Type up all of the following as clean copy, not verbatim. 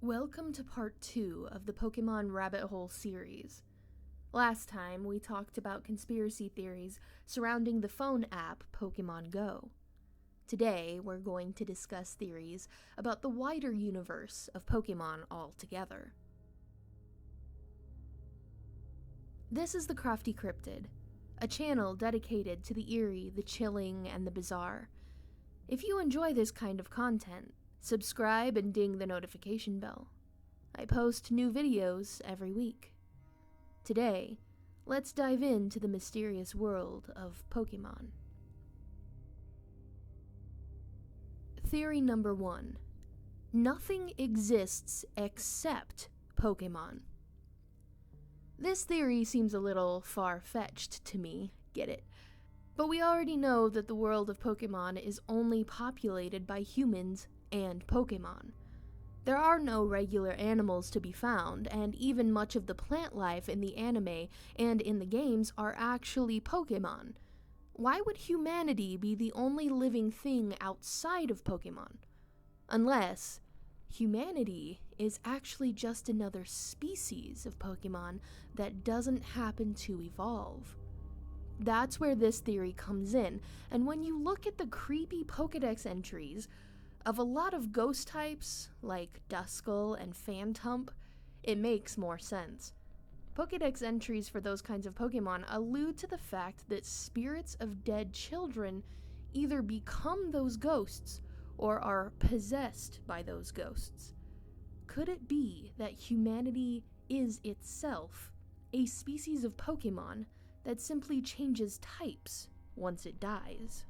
Welcome to part 2 of the Pokemon Rabbit Hole series. Last time, we talked about conspiracy theories surrounding the phone app Pokemon Go. Today, we're going to discuss theories about the wider universe of Pokemon altogether. This is the Crafty Cryptid, a channel dedicated to the eerie, the chilling, and the bizarre. If you enjoy this kind of content, subscribe and ding the notification bell. I post new videos every week. Today, let's dive into the mysterious world of Pokemon. Theory number 1. Nothing exists except Pokemon. This theory seems a little far-fetched to me, get it? But we already know that the world of Pokemon is only populated by humans and Pokemon. There are no regular animals to be found, and even much of the plant life in the anime and in the games are actually Pokemon. Why would humanity be the only living thing outside of Pokemon? Unless humanity is actually just another species of Pokemon that doesn't happen to evolve. That's where this theory comes in, and when you look at the creepy Pokedex entries of a lot of ghost types, like Duskull and Phantump, it makes more sense. Pokedex entries for those kinds of Pokemon allude to the fact that spirits of dead children either become those ghosts or are possessed by those ghosts. Could it be that humanity is itself a species of Pokemon that simply changes types once it dies?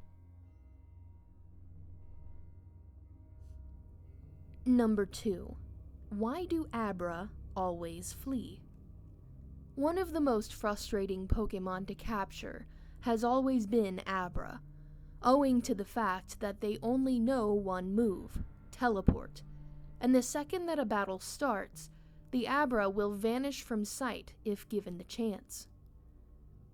Number 2. Why do Abra always flee? One of the most frustrating Pokemon to capture has always been Abra, owing to the fact that they only know one move, Teleport, and the second that a battle starts, the Abra will vanish from sight if given the chance.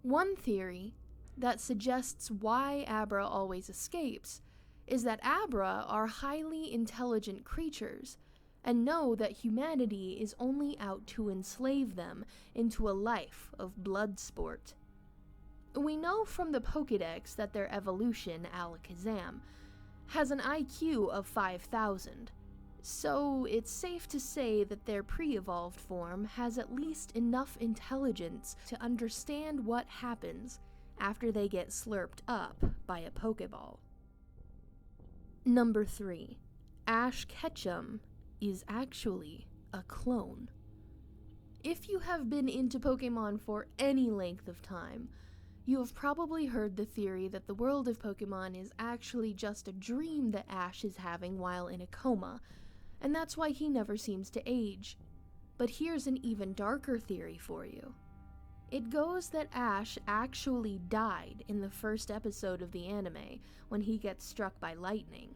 One theory that suggests why Abra always escapes is that Abra are highly intelligent creatures and know that humanity is only out to enslave them into a life of blood sport. We know from the Pokedex that their evolution, Alakazam, has an IQ of 5,000, so it's safe to say that their pre-evolved form has at least enough intelligence to understand what happens after they get slurped up by a Pokeball. Number 3. Ash Ketchum is actually a clone. If you have been into Pokemon for any length of time, you have probably heard the theory that the world of Pokemon is actually just a dream that Ash is having while in a coma, and that's why he never seems to age. But here's an even darker theory for you. It goes that Ash actually died in the first episode of the anime when he gets struck by lightning.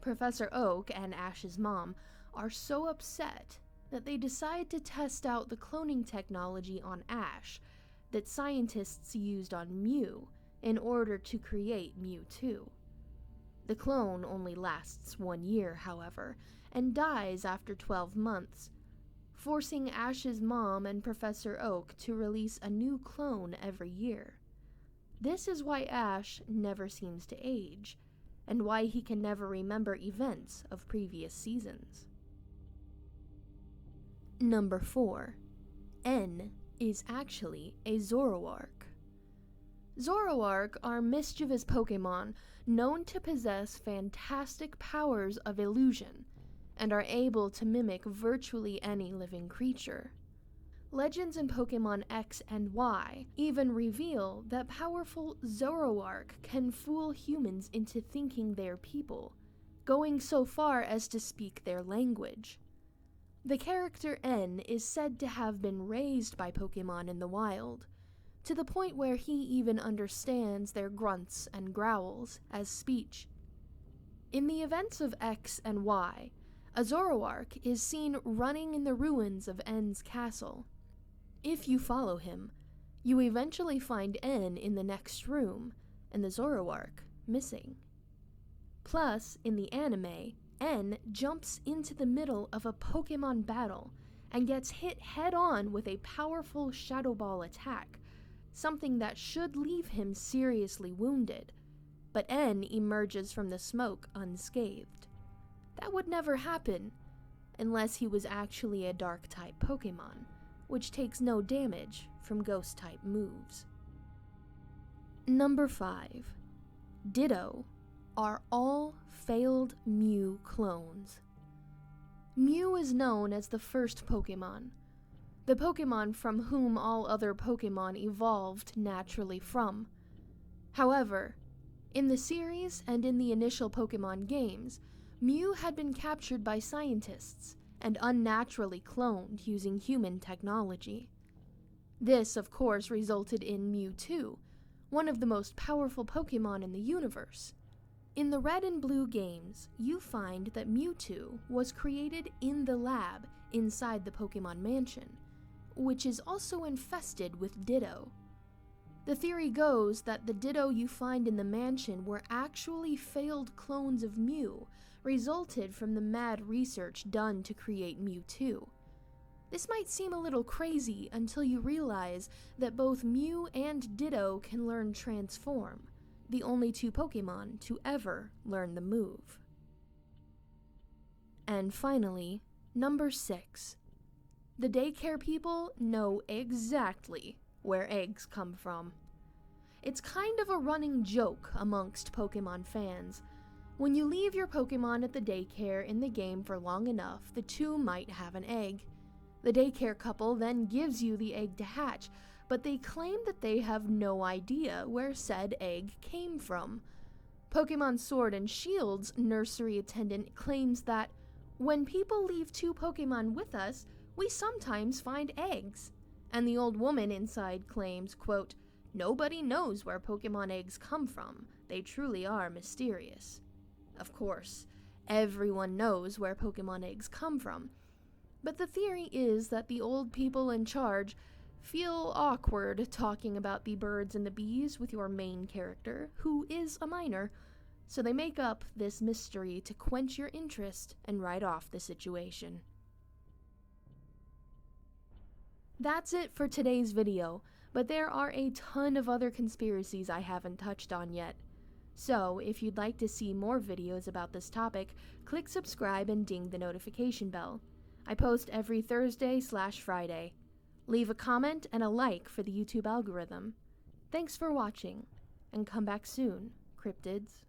Professor Oak and Ash's mom are so upset that they decide to test out the cloning technology on Ash that scientists used on Mew in order to create Mewtwo. The clone only lasts 1 year, however, and dies after 12 months, forcing Ash's mom and Professor Oak to release a new clone every year. This is why Ash never seems to age, and why he can never remember events of previous seasons. Number 4. N is actually a Zoroark. Zoroark are mischievous Pokemon known to possess fantastic powers of illusion, and are able to mimic virtually any living creature. Legends in Pokemon X and Y even reveal that powerful Zoroark can fool humans into thinking they're people, going so far as to speak their language. The character N is said to have been raised by Pokemon in the wild, to the point where he even understands their grunts and growls as speech. In the events of X and Y, a Zoroark is seen running in the ruins of N's castle. If you follow him, you eventually find N in the next room, and the Zoroark missing. Plus, in the anime, N jumps into the middle of a Pokemon battle and gets hit head-on with a powerful Shadow Ball attack, something that should leave him seriously wounded. But N emerges from the smoke unscathed. That would never happen unless he was actually a Dark-type Pokemon, which takes no damage from Ghost-type moves. Number 5. Ditto are all failed Mew clones. Mew is known as the first Pokemon, the Pokemon from whom all other Pokemon evolved naturally from. However, in the series and in the initial Pokemon games, Mew had been captured by scientists and unnaturally cloned using human technology. This, of course, resulted in Mewtwo, one of the most powerful Pokemon in the universe. In the Red and Blue games, you find that Mewtwo was created in the lab inside the Pokemon Mansion, which is also infested with Ditto. The theory goes that the Ditto you find in the mansion were actually failed clones of Mew, resulted from the mad research done to create Mewtwo. This might seem a little crazy until you realize that both Mew and Ditto can learn Transform, the only two Pokemon to ever learn the move. And finally, number 6. The daycare people know exactly where eggs come from. It's kind of a running joke amongst Pokemon fans. When you leave your Pokemon at the daycare in the game for long enough, the two might have an egg. The daycare couple then gives you the egg to hatch, but they claim that they have no idea where said egg came from. Pokemon Sword and Shield's nursery attendant claims that when people leave two Pokemon with us, we sometimes find eggs. And the old woman inside claims, quote, "Nobody knows where Pokemon eggs come from. They truly are mysterious." Of course, everyone knows where Pokemon eggs come from. But the theory is that the old people in charge feel awkward talking about the birds and the bees with your main character, who is a minor, so they make up this mystery to quench your interest and write off the situation. That's it for today's video, but there are a ton of other conspiracies I haven't touched on yet. So, if you'd like to see more videos about this topic, click subscribe and ding the notification bell. I post every Thursday/Friday. Leave a comment and a like for the YouTube algorithm. Thanks for watching, and come back soon, Cryptids.